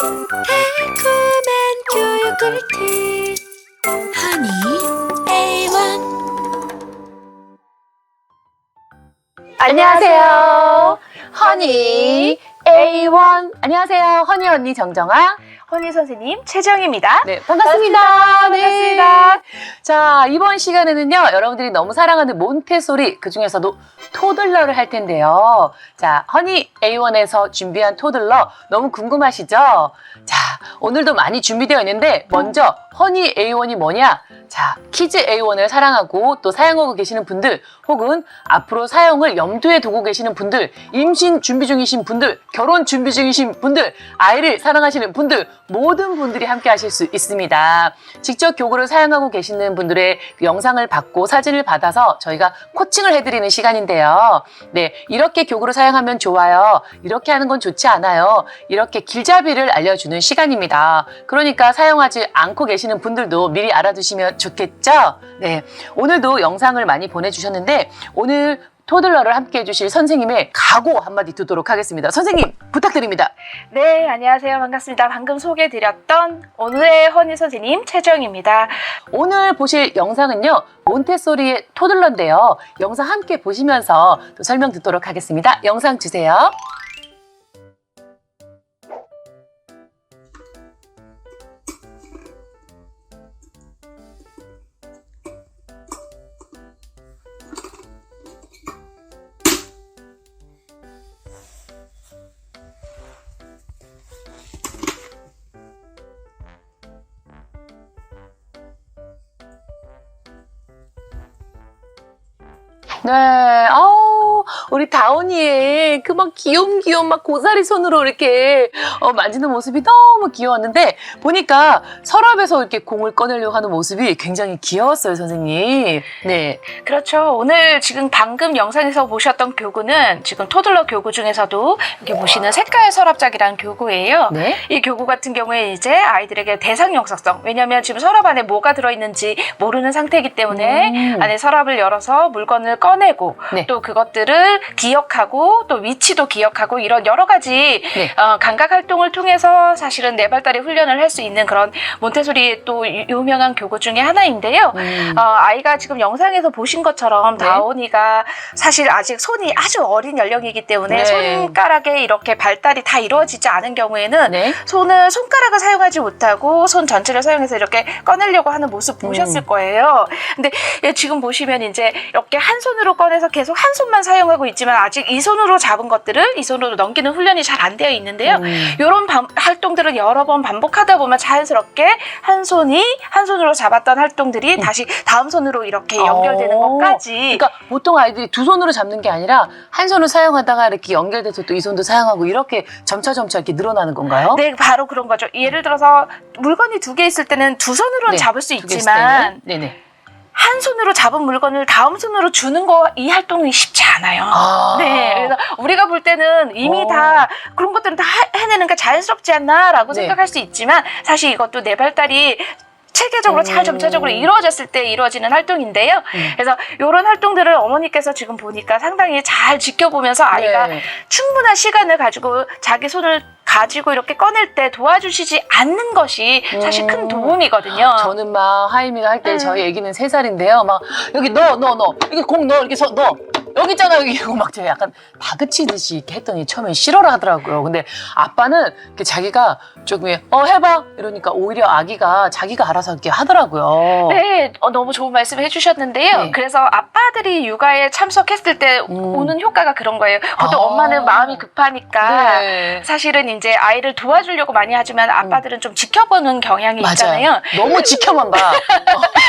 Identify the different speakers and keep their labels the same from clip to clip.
Speaker 1: 달콤한 교육 꿀팁 허니 A1
Speaker 2: 안녕하세요. 허니 A1. 안녕하세요. 허니 언니 정정아.
Speaker 3: 허니 선생님 최정입니다.
Speaker 2: 네, 반갑습니다.
Speaker 3: 반갑습니다.
Speaker 2: 자, 이번 시간에는요, 여러분들이 너무 사랑하는 몬테소리, 그 중에서도 토들러를 할 텐데요. 자, 허니 A1에서 준비한 토들러 너무 궁금하시죠? 자, 오늘도 많이 준비되어 있는데 먼저 허니 A1이 뭐냐? 자, 키즈 A1을 사랑하고 또 사용하고 계시는 분들, 혹은 앞으로 사용을 염두에 두고 계시는 분들, 임신 준비 중이신 분들, 결혼 준비 중이신 분들, 아이를 사랑하시는 분들, 모든 분들이 함께 하실 수 있습니다. 직접 교구를 사용하고 계시는 분들의 영상을 받고 사진을 받아서 저희가 코칭을 해드리는 시간인데요. 네, 이렇게 교구를 사용하면 좋아요. 이렇게 하는 건 좋지 않아요. 이렇게 길잡이를 알려주는 시간입니다. 그러니까 사용하지 않고 계시는 분들도 미리 알아두시면 좋겠죠? 네, 오늘도 영상을 많이 보내주셨는데 오늘 토들러를 함께 해주실 선생님의 각오 한마디 듣도록 하겠습니다. 선생님 부탁드립니다.
Speaker 3: 네, 안녕하세요. 반갑습니다. 방금 소개해드렸던 오늘의 허니 선생님 최정입니다.
Speaker 2: 오늘 보실 영상은요, 몬테소리의 토들러인데요. 영상 함께 보시면서 또 설명 듣도록 하겠습니다. 영상 주세요. 네, 우리 다온이의 그 막 귀염귀염 막 고사리 손으로 이렇게 만지는 모습이 너무 귀여웠는데, 보니까 서랍에서 이렇게 공을 꺼내려고 하는 모습이 굉장히 귀여웠어요, 선생님. 네.
Speaker 3: 그렇죠. 오늘 지금 방금 영상에서 보셨던 교구는 지금 토들러 교구 중에서도 이렇게 보시는 색깔 서랍장이라는 교구예요.
Speaker 2: 네.
Speaker 3: 이 교구 같은 경우에 이제 아이들에게 대상 영상성, 왜냐하면 지금 서랍 안에 뭐가 들어있는지 모르는 상태이기 때문에 안에 서랍을 열어서 물건을 꺼내고
Speaker 2: 네.
Speaker 3: 또 그것들을 기억하고 또 위치도 기억하고 이런 여러 가지
Speaker 2: 네.
Speaker 3: 감각 활동을 통해서 사실은 네 발달의 훈련을 할 수 있는 그런 몬테소리의 또 유명한 교구 중에 하나인데요. 아이가 지금 영상에서 보신 것처럼
Speaker 2: 네.
Speaker 3: 다온이가 사실 아직 손이 아주 어린 연령이기 때문에
Speaker 2: 네.
Speaker 3: 손가락에 이렇게 발달이 다 이루어지지 않은 경우에는
Speaker 2: 네.
Speaker 3: 손가락을 사용하지 못하고 손 전체를 사용해서 이렇게 꺼내려고 하는 모습 보셨을 거예요. 근데 지금 보시면 이제 이렇게 한 손으로 꺼내서 계속 한 손만 사용하고 있지만 아직 이 손으로 잡은 것들을 이 손으로 넘기는 훈련이 잘 안 되어 있는데요. 이런 활동들을 여러 번 반복하다 보면 자연스럽게 한 손으로 잡았던 활동들이 다시 다음 손으로 이렇게 연결되는 것까지.
Speaker 2: 그러니까 보통 아이들이 두 손으로 잡는 게 아니라 한 손을 사용하다가 이렇게 연결돼서 또 이 손도 사용하고 이렇게 점차 이렇게 늘어나는 건가요?
Speaker 3: 네, 바로 그런 거죠. 예를 들어서 물건이 두 개 있을 때는 두 손으로는
Speaker 2: 네,
Speaker 3: 잡을 수
Speaker 2: 두 개 있을
Speaker 3: 있지만
Speaker 2: 때는? 네네.
Speaker 3: 한 손으로 잡은 물건을 다음 손으로 주는 이 활동이 쉽지 않아요. 네, 그래서 우리가 볼 때는 이미 다 그런 것들은 다 해내는 게 자연스럽지 않나라고
Speaker 2: 네.
Speaker 3: 생각할 수 있지만 사실 이것도 내 발달이 체계적으로 잘 점차적으로 이루어졌을 때 이루어지는 활동인데요. 그래서 이런 활동들을 어머니께서 지금 보니까 상당히 잘 지켜보면서 아이가
Speaker 2: 네.
Speaker 3: 충분한 시간을 가지고 자기 손을 가지고 이렇게 꺼낼 때 도와주시지 않는 것이 사실 큰 도움이거든요.
Speaker 2: 저는 막 하이미가 할 때 저희 애기는 3살인데요. 막 여기 넣어. 이게 공 넣어. 이렇게 넣어. 여기 있잖아. 여기 이거 막 제가 약간 다그치듯이 이렇게 했더니 처음엔 싫어라 하더라고요. 근데 아빠는 이렇게 자기가 조금 해봐 이러니까 오히려 아기가 자기가 알아서 이렇게 하더라고요.
Speaker 3: 네, 너무 좋은 말씀 해주셨는데요.
Speaker 2: 네.
Speaker 3: 그래서 아빠들이 육아에 참석했을 때 오는 효과가 그런 거예요. 보통 엄마는 마음이 급하니까
Speaker 2: 네.
Speaker 3: 사실은 이제 아이를 도와주려고 많이 하지만 아빠들은 좀 지켜보는 경향이 있잖아요.
Speaker 2: 맞아요. 너무 지켜만 봐.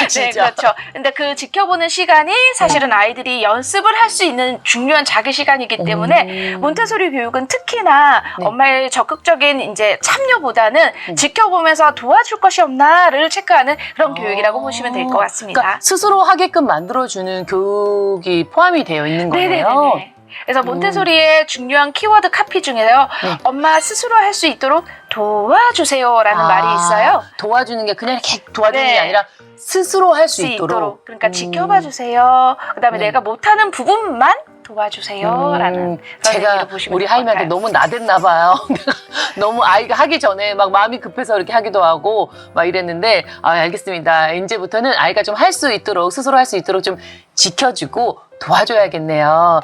Speaker 3: 네,
Speaker 2: 진짜.
Speaker 3: 그렇죠. 근데 그 지켜보는 시간이 사실은 아이들이 연습을 할 수 있는 중요한 자기 시간이기 때문에 몬테소리 교육은 특히나
Speaker 2: 네.
Speaker 3: 엄마의 적극적인 이제 참여보다는 지켜보면서 도와줄 것이 없나를 체크하는 그런 교육이라고 보시면 될 것 같습니다.
Speaker 2: 그러니까 스스로 하게끔 만들어주는 교육이 포함이 되어 있는 거예요.
Speaker 3: 네네네. 그래서 몬테소리의 중요한 키워드 카피 중에요.
Speaker 2: 네.
Speaker 3: 엄마 스스로 할 수 있도록 도와주세요라는 말이 있어요.
Speaker 2: 도와주는 게 그냥 이렇게 도와주는
Speaker 3: 네.
Speaker 2: 게 아니라 스스로 할 수 있도록.
Speaker 3: 그러니까 지켜봐 주세요. 그다음에
Speaker 2: 네.
Speaker 3: 내가 못하는 부분만 도와주세요라는 그런
Speaker 2: 제가
Speaker 3: 얘기를 보시면
Speaker 2: 우리
Speaker 3: 될 것
Speaker 2: 하임이한테
Speaker 3: 같아요.
Speaker 2: 너무 나댔나 봐요. 너무 아이가 하기 전에 막 마음이 급해서 이렇게 하기도 하고 막 이랬는데 알겠습니다. 이제부터는 아이가 좀 할 수 있도록 스스로 할 수 있도록 좀 지켜주고 도와줘야겠네요.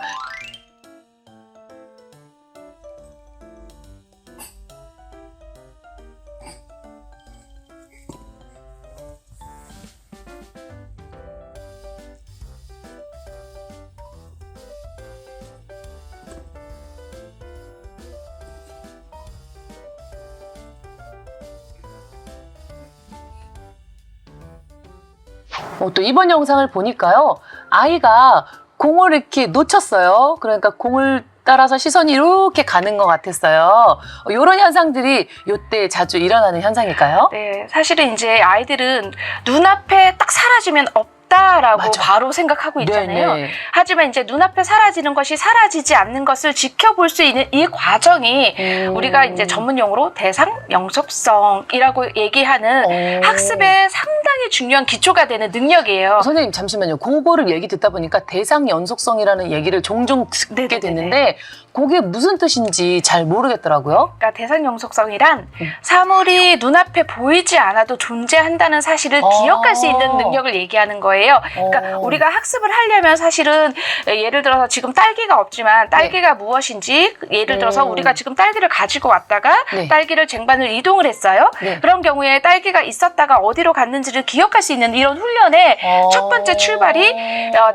Speaker 2: 또 이번 영상을 보니까요. 아이가 공을 이렇게 놓쳤어요. 그러니까 공을 따라서 시선이 이렇게 가는 것 같았어요. 이런 현상들이 이때 자주 일어나는 현상일까요?
Speaker 3: 네, 사실은 이제 아이들은 눈앞에 딱 사라지면 없다라고
Speaker 2: 맞아.
Speaker 3: 바로 생각하고 있잖아요.
Speaker 2: 네네.
Speaker 3: 하지만 이제 눈앞에 사라지는 것이 사라지지 않는 것을 지켜볼 수 있는 이 과정이 우리가 이제 전문 용어로 대상 영속성이라고 얘기하는 학습에 상당히 중요한 기초가 되는 능력이에요.
Speaker 2: 선생님 잠시만요. 그거를 얘기 듣다 보니까 대상 연속성이라는 얘기를 종종 듣게
Speaker 3: 네네네네.
Speaker 2: 됐는데 그게 무슨 뜻인지 잘 모르겠더라고요.
Speaker 3: 그러니까 대상 영속성이란 사물이 눈앞에 보이지 않아도 존재한다는 사실을 기억할 수 있는 능력을 얘기하는 거예요. 그러니까 우리가 학습을 하려면 사실은 예를 들어서 지금 딸기가 없지만 딸기가 무엇인지 예를 들어서 우리가 지금 딸기를 가지고 왔다가
Speaker 2: 네.
Speaker 3: 딸기를 쟁반을 이동을 했어요.
Speaker 2: 네.
Speaker 3: 그런 경우에 딸기가 있었다가 어디로 갔는지를 기억할 수 있는 이런 훈련의 첫 번째 출발이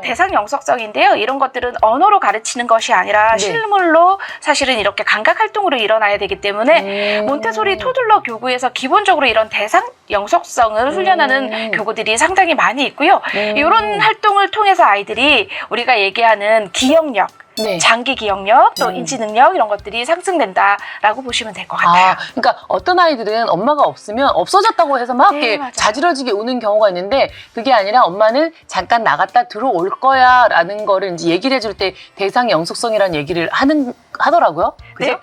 Speaker 3: 대상 영속성인데요. 이런 것들은 언어로 가르치는 것이 아니라
Speaker 2: 네.
Speaker 3: 실물로 사실은 이렇게 감각 활동으로 일어나야 되기 때문에 몬테소리 토들러 교구에서 기본적으로 이런 대상 영속성을 훈련하는 교구들이 상당히 많이 있고요. 이런 활동을 통해서 아이들이 우리가 얘기하는 기억력,
Speaker 2: 네.
Speaker 3: 장기 기억력, 또 인지 능력 이런 것들이 상승된다라고 보시면 될 것 같아요.
Speaker 2: 그러니까 어떤 아이들은 엄마가 없으면 없어졌다고 해서 막
Speaker 3: 네,
Speaker 2: 이렇게
Speaker 3: 맞아요.
Speaker 2: 자지러지게 우는 경우가 있는데 그게 아니라 엄마는 잠깐 나갔다 들어올 거야라는 거를 이제 얘기를 해줄 때 대상 영속성이라는 얘기를 하더라고요. 그죠?
Speaker 3: 네,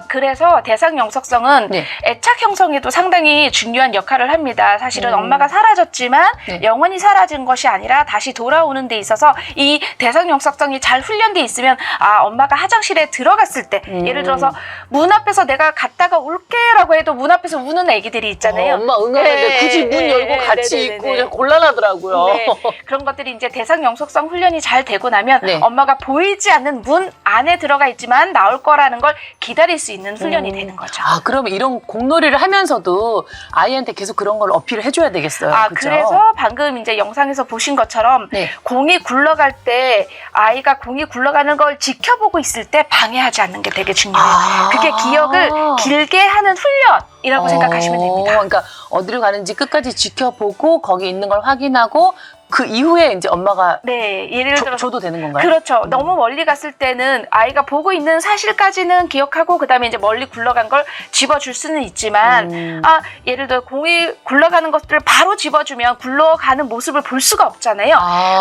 Speaker 3: 그래서 대상 영속성은
Speaker 2: 네.
Speaker 3: 애착 형성에도 상당히 중요한 역할을 합니다. 사실은 엄마가 사라졌지만
Speaker 2: 네.
Speaker 3: 영원히 사라진 것이 아니라 다시 돌아오는 데 있어서 이 대상 영속성이 잘 훈련돼 있으면 엄마가 화장실에 들어갔을 때 예를 들어서 문 앞에서 내가 갔다가 올게라고 해도 문 앞에서 우는 애기들이 있잖아요.
Speaker 2: 엄마 응하는데
Speaker 3: 네,
Speaker 2: 굳이 문
Speaker 3: 네,
Speaker 2: 열고
Speaker 3: 네,
Speaker 2: 같이
Speaker 3: 네,
Speaker 2: 있고
Speaker 3: 네, 네.
Speaker 2: 곤란하더라고요.
Speaker 3: 네, 그런 것들이 이제 대상 영속성 훈련이 잘 되고 나면
Speaker 2: 네.
Speaker 3: 엄마가 보이지 않는 문 안에 들어가 있지만 나올 거라는 걸 기다릴 수 있는 훈련이 되는 거죠.
Speaker 2: 그럼 이런 공놀이를 하면서도 아이한테 계속 그런 걸 어필을 해줘야 되겠어요. 그죠?
Speaker 3: 그래서 방금 이제 영상에서 보신 것처럼
Speaker 2: 네.
Speaker 3: 공이 굴러갈 때 아이가 공이 굴러가는 걸 지켜보고 있을 때 방해하지 않는 게 되게 중요해요. 그게 기억을 길게 하는 훈련이라고 생각하시면 됩니다.
Speaker 2: 그러니까 어디로 가는지 끝까지 지켜보고 거기 있는 걸 확인하고 그 이후에 이제 엄마가
Speaker 3: 네, 예를 들어서
Speaker 2: 줘도 되는 건가요?
Speaker 3: 그렇죠. 너무 멀리 갔을 때는 아이가 보고 있는 사실까지는 기억하고 그다음에 이제 멀리 굴러간 걸 집어줄 수는 있지만 예를 들어 공이 굴러가는 것들을 바로 집어주면 굴러가는 모습을 볼 수가 없잖아요.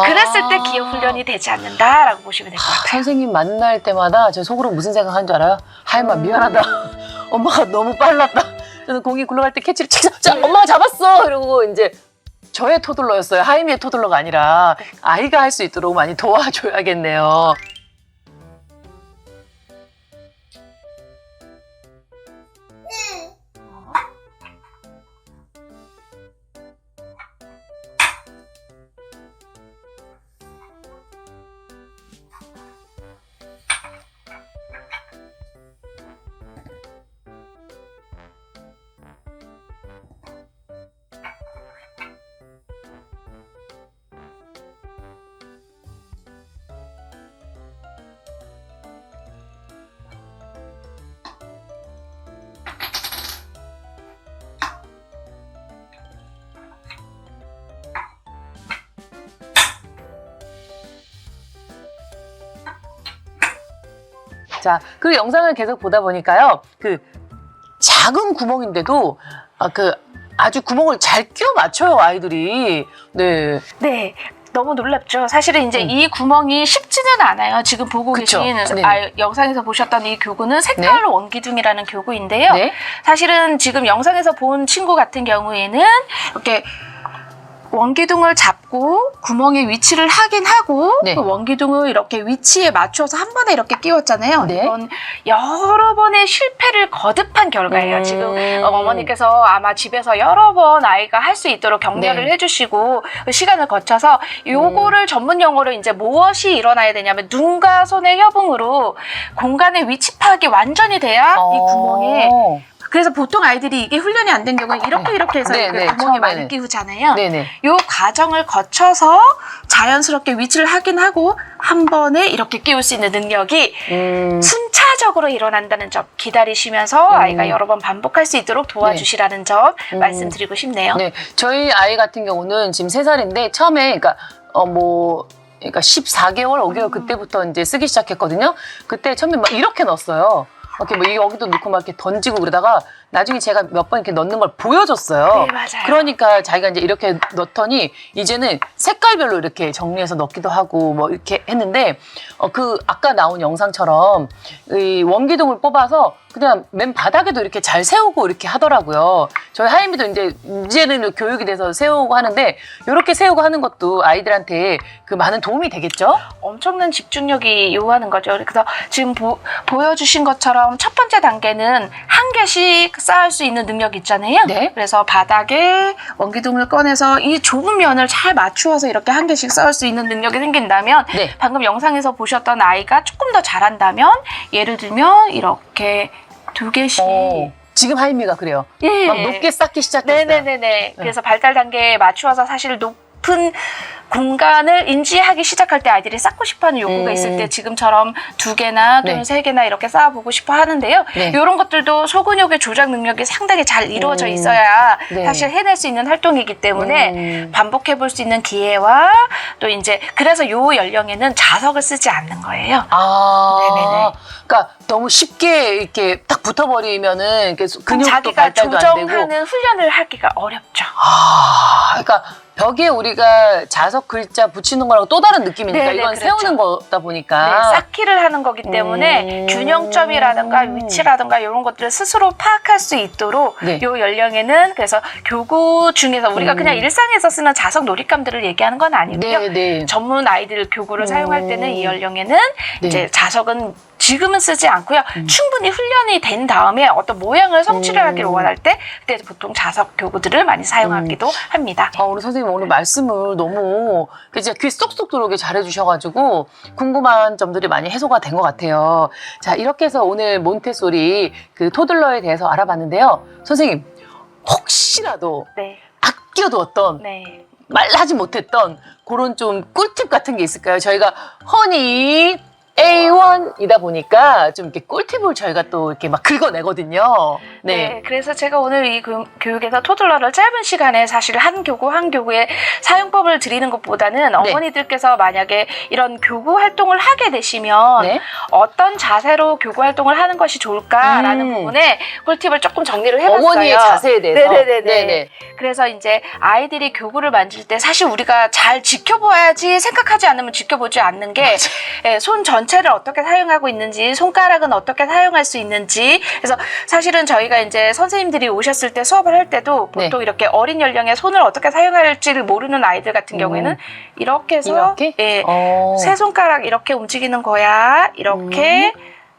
Speaker 3: 그랬을 때 기억 훈련이 되지 않는다라고 보시면 될 것 같아요.
Speaker 2: 선생님 만날 때마다 제 속으로 무슨 생각하는 줄 알아요? 하임아 미안하다. 엄마가 너무 빨랐다. 저는 공이 굴러갈 때 캐치를 자, 엄마가 잡았어. 이러고 이제 저의 토들러였어요. 하임이의 토들러가 아니라 아이가 할 수 있도록 많이 도와줘야겠네요. 자, 그 영상을 계속 보다 보니까요. 그 작은 구멍인데도 아주 구멍을 잘 끼워 맞춰요, 아이들이. 네.
Speaker 3: 네. 너무 놀랍죠. 사실은 이제 이 구멍이 쉽지는 않아요. 지금 보고
Speaker 2: 그쵸.
Speaker 3: 계신
Speaker 2: 네네.
Speaker 3: 영상에서 보셨던 이 교구는 색깔로 원기둥이라는 교구인데요.
Speaker 2: 네.
Speaker 3: 사실은 지금 영상에서 본 친구 같은 경우에는 이렇게 원기둥을 잡고 구멍의 위치를 확인하고
Speaker 2: 네.
Speaker 3: 그 원기둥을 이렇게 위치에 맞춰서 한 번에 이렇게 끼웠잖아요.
Speaker 2: 네.
Speaker 3: 이건 여러 번의 실패를 거듭한 결과예요. 지금 어머니께서 아마 집에서 여러 번 아이가 할 수 있도록 격려를
Speaker 2: 네.
Speaker 3: 해주시고 그 시간을 거쳐서 요거를 전문 용어로 이제 무엇이 일어나야 되냐면 눈과 손의 협응으로 공간의 위치 파악이 완전히 돼야 이 구멍에 그래서 보통 아이들이 이게 훈련이 안 된 경우는 이렇게 해서
Speaker 2: 네,
Speaker 3: 이렇게
Speaker 2: 네,
Speaker 3: 구멍에
Speaker 2: 처음에는.
Speaker 3: 많이 끼우잖아요.
Speaker 2: 네네.
Speaker 3: 요 과정을 거쳐서 자연스럽게 위치를 확인하고 한 번에 이렇게 끼울 수 있는 능력이 순차적으로 일어난다는 점 기다리시면서 아이가 여러 번 반복할 수 있도록 도와주시라는 점 말씀드리고 싶네요.
Speaker 2: 네, 저희 아이 같은 경우는 지금 3살인데 처음에 그러니까 14개월, 5개월 그때부터 이제 쓰기 시작했거든요. 그때 처음에 막 이렇게 넣었어요. 이렇게 뭐 여기도 넣고 막 이렇게 던지고 그러다가 나중에 제가 몇 번 이렇게 넣는 걸 보여줬어요.
Speaker 3: 네, 맞아요.
Speaker 2: 그러니까 자기가 이제 이렇게 넣더니 이제는 색깔별로 이렇게 정리해서 넣기도 하고 뭐 이렇게 했는데 그 아까 나온 영상처럼 이 원기둥을 뽑아서 그냥 맨 바닥에도 이렇게 잘 세우고 이렇게 하더라고요. 저희 하임이도 이제는 교육이 돼서 세우고 하는데 이렇게 세우고 하는 것도 아이들한테 그 많은 도움이 되겠죠?
Speaker 3: 엄청난 집중력이 요하는 거죠. 그래서 지금 보여주신 것처럼 첫 번째 단계는 한 개씩 쌓을 수 있는 능력이 있잖아요.
Speaker 2: 네.
Speaker 3: 그래서 바닥에 원기둥을 꺼내서 이 좁은 면을 잘 맞추어서 이렇게 한 개씩 쌓을 수 있는 능력이 생긴다면
Speaker 2: 네.
Speaker 3: 방금 영상에서 보셨던 아이가 조금 더 잘한다면 예를 들면 이렇게 2개씩
Speaker 2: 지금 하임이가 그래요.
Speaker 3: 예.
Speaker 2: 막 높게 쌓기 시작했어요.
Speaker 3: 네네네네. 그래서 발달 단계에 맞추어서 사실 높은 공간을 인지하기 시작할 때 아이들이 쌓고 싶어하는 욕구가 있을 때 지금처럼 2개나 또는
Speaker 2: 네.
Speaker 3: 3개나 이렇게 쌓아보고 싶어 하는데요.
Speaker 2: 네.
Speaker 3: 이런 것들도 소근육의 조작 능력이 상당히 잘 이루어져 있어야
Speaker 2: 네.
Speaker 3: 사실 해낼 수 있는 활동이기 때문에 반복해볼 수 있는 기회와 또 이제 그래서 요 연령에는 자석을 쓰지 않는 거예요. 네네네.
Speaker 2: 그러니까 너무 쉽게 이렇게 딱 붙어버리면은 이렇게 근육도
Speaker 3: 자기가
Speaker 2: 발달도 안 되고.
Speaker 3: 조정하는 훈련을 하기가 어렵죠.
Speaker 2: 그러니까 벽에 우리가 자석 글자 붙이는 거랑 또 다른 느낌이니까
Speaker 3: 네네,
Speaker 2: 이건
Speaker 3: 그렇죠.
Speaker 2: 세우는 거다
Speaker 3: 네,
Speaker 2: 보니까.
Speaker 3: 쌓기를 하는 거기 때문에 균형점이라든가 위치라든가 이런 것들을 스스로 파악할 수 있도록
Speaker 2: 네.
Speaker 3: 요 연령에는 그래서 교구 중에서 우리가 그냥 일상에서 쓰는 자석 놀잇감들을 얘기하는 건 아니고요.
Speaker 2: 네.
Speaker 3: 전문 아이들 교구를 사용할 때는 이 연령에는
Speaker 2: 네.
Speaker 3: 이제 자석은 지금은 쓰지 않고요. 충분히 훈련이 된 다음에 어떤 모양을 성취를 하기를 원할 때 그때 보통 자석 교구들을 많이 사용하기도 합니다.
Speaker 2: 우리 선생님 오늘 말씀을 너무 진짜 귀 쏙쏙 들어오게 잘해주셔가지고 궁금한 점들이 많이 해소가 된 것 같아요. 자, 이렇게 해서 오늘 몬테소리 그 토들러에 대해서 알아봤는데요. 선생님, 혹시라도
Speaker 3: 네.
Speaker 2: 아껴두었던
Speaker 3: 네.
Speaker 2: 말하지 못했던 그런 좀 꿀팁 같은 게 있을까요? 저희가 허니 A1이다 보니까 좀 이렇게 꿀팁을 저희가 또 이렇게 막 긁어내거든요.
Speaker 3: 네, 그래서 제가 오늘 이 교육에서 토들러를 짧은 시간에 사실 한 교구 한 교구의 사용법을 드리는 것보다는 어머니들께서 만약에 이런 교구 활동을 하게 되시면
Speaker 2: 네.
Speaker 3: 어떤 자세로 교구 활동을 하는 것이 좋을까라는 부분에 꿀팁을 조금 정리를 해봤어요.
Speaker 2: 어머니의 자세에 대해서.
Speaker 3: 네네네. 그래서 이제 아이들이 교구를 만질 때 사실 우리가 잘 지켜봐야지 생각하지 않으면 지켜보지 않는 게 손 전체를 어떻게 사용하고 있는지, 손가락은 어떻게 사용할 수 있는지. 그래서 사실은 저희가 이제 선생님들이 오셨을 때 수업을 할 때도 보통 이렇게 어린 연령에 손을 어떻게 사용할지를 모르는 아이들 같은 경우에는 이렇게 해서
Speaker 2: 이렇게?
Speaker 3: 세 손가락 이렇게 움직이는 거야. 이렇게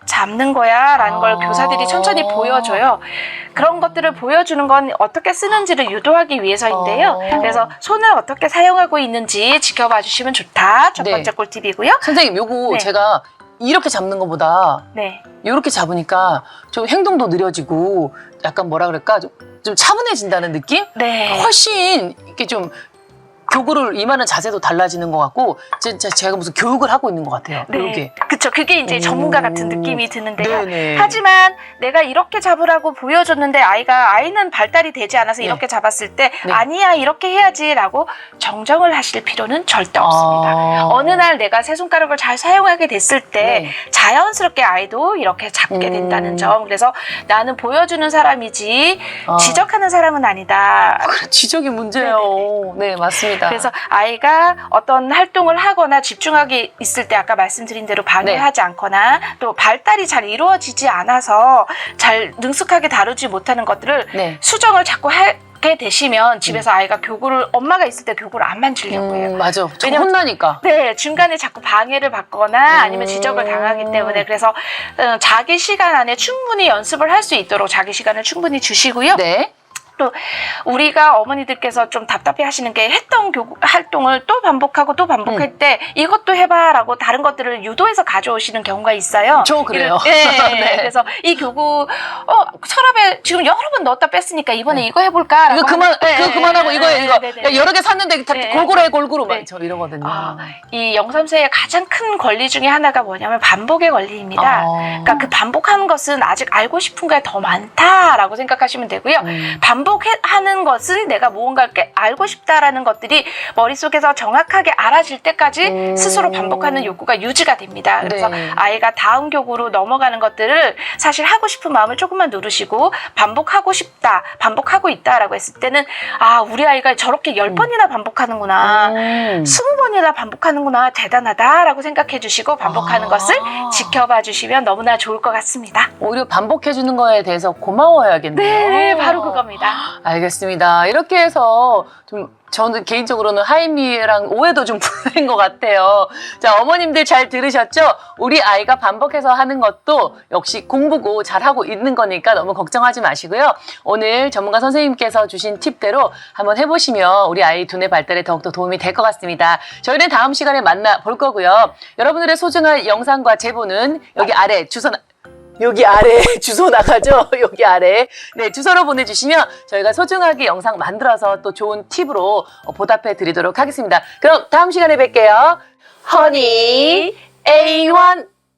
Speaker 3: 잡는 거야 라는 걸 교사들이 천천히 보여줘요. 그런 것들을 보여주는 건 어떻게 쓰는지를 유도하기 위해서인데요. 그래서 손을 어떻게 사용하고 있는지 지켜봐 주시면 좋다. 첫 번째 꿀팁이고요.
Speaker 2: 선생님, 요거 제가 이렇게 잡는 것보다 이렇게 잡으니까 좀 행동도 느려지고 약간 뭐라 그럴까? 좀 차분해진다는 느낌? 훨씬 이렇게 좀 교구를 임하는 자세도 달라지는 것 같고 진짜 제가 무슨 교육을 하고 있는 것 같아요. 이렇게.
Speaker 3: 그렇죠. 그게 이제 전문가 같은 느낌이 드는데요.
Speaker 2: 네네.
Speaker 3: 하지만 내가 이렇게 잡으라고 보여줬는데 아이는 발달이 되지 않아서 이렇게 잡았을 때 아니야 이렇게 해야지라고 정정을 하실 필요는 절대 없습니다. 어느 날 내가 세 손가락을 잘 사용하게 됐을 때 자연스럽게 아이도 이렇게 잡게 된다는 점. 그래서 나는 보여주는 사람이지 지적하는 사람은 아니다.
Speaker 2: 지적이 문제예요. 네, 맞습니다.
Speaker 3: 그래서 아이가 어떤 활동을 하거나 집중하게 있을 때 아까 말씀드린 대로 방해하지 않거나 또 발달이 잘 이루어지지 않아서 잘 능숙하게 다루지 못하는 것들을 수정을 자꾸 하게 되시면 집에서 아이가 교구를 엄마가 있을 때 교구를 안 만지려고 해요.
Speaker 2: 맞아. 좀
Speaker 3: 왜냐면-
Speaker 2: 혼나니까.
Speaker 3: 네, 중간에 자꾸 방해를 받거나 아니면 지적을 당하기 때문에 그래서 자기 시간 안에 충분히 연습을 할 수 있도록 자기 시간을 충분히 주시고요.
Speaker 2: 네.
Speaker 3: 또 우리가 어머니들께서 좀 답답해 하시는 게 했던 교구 활동을 또 반복하고 또 반복할 때 이것도 해봐라고 다른 것들을 유도해서 가져오시는 경우가 있어요.
Speaker 2: 저 그래요.
Speaker 3: 네.
Speaker 2: 네.
Speaker 3: 그래서 이 교구 서랍에 지금 여러 번 넣었다 뺐으니까 이번에 이거 해볼까?
Speaker 2: 이거 그거 그만하고 이거 이거
Speaker 3: 네, 네,
Speaker 2: 야, 여러 개 샀는데 다
Speaker 3: 네.
Speaker 2: 골고루 해 골고루
Speaker 3: 네.
Speaker 2: 막 저 이러거든요.
Speaker 3: 이 영삼세의 가장 큰 권리 중에 하나가 뭐냐면 반복의 권리입니다. 그러니까 그 반복하는 것은 아직 알고 싶은 게 더 많다라고 생각하시면 되고요. 반복하는 것은 내가 무언가를 알고 싶다라는 것들이 머릿속에서 정확하게 알아질 때까지 스스로 반복하는 욕구가 유지가 됩니다. 그래서
Speaker 2: 네.
Speaker 3: 아이가 다음 교구로 넘어가는 것들을 사실 하고 싶은 마음을 조금만 누르시고 반복하고 싶다, 반복하고 있다라고 했을 때는 아, 우리 아이가 저렇게 10번이나 반복하는구나. 20번이나 반복하는구나. 대단하다라고 생각해 주시고 반복하는 것을 지켜봐 주시면 너무나 좋을 것 같습니다.
Speaker 2: 오히려 반복해 주는 거에 대해서 고마워야겠네요.
Speaker 3: 네, 바로 그겁니다.
Speaker 2: 알겠습니다. 이렇게 해서 좀 저는 개인적으로는 하임이랑 오해도 좀 풀린 것 같아요. 자, 어머님들 잘 들으셨죠? 우리 아이가 반복해서 하는 것도 역시 공부고 잘하고 있는 거니까 너무 걱정하지 마시고요. 오늘 전문가 선생님께서 주신 팁대로 한번 해보시면 우리 아이 두뇌 발달에 더욱더 도움이 될 것 같습니다. 저희는 다음 시간에 만나볼 거고요. 여러분들의 소중한 영상과 제보는 여기 아래 여기 아래 주소 나가죠? 여기 아래. 네, 주소로 보내주시면 저희가 소중하게 영상 만들어서 또 좋은 팁으로 보답해 드리도록 하겠습니다. 그럼 다음 시간에 뵐게요. 허니 A1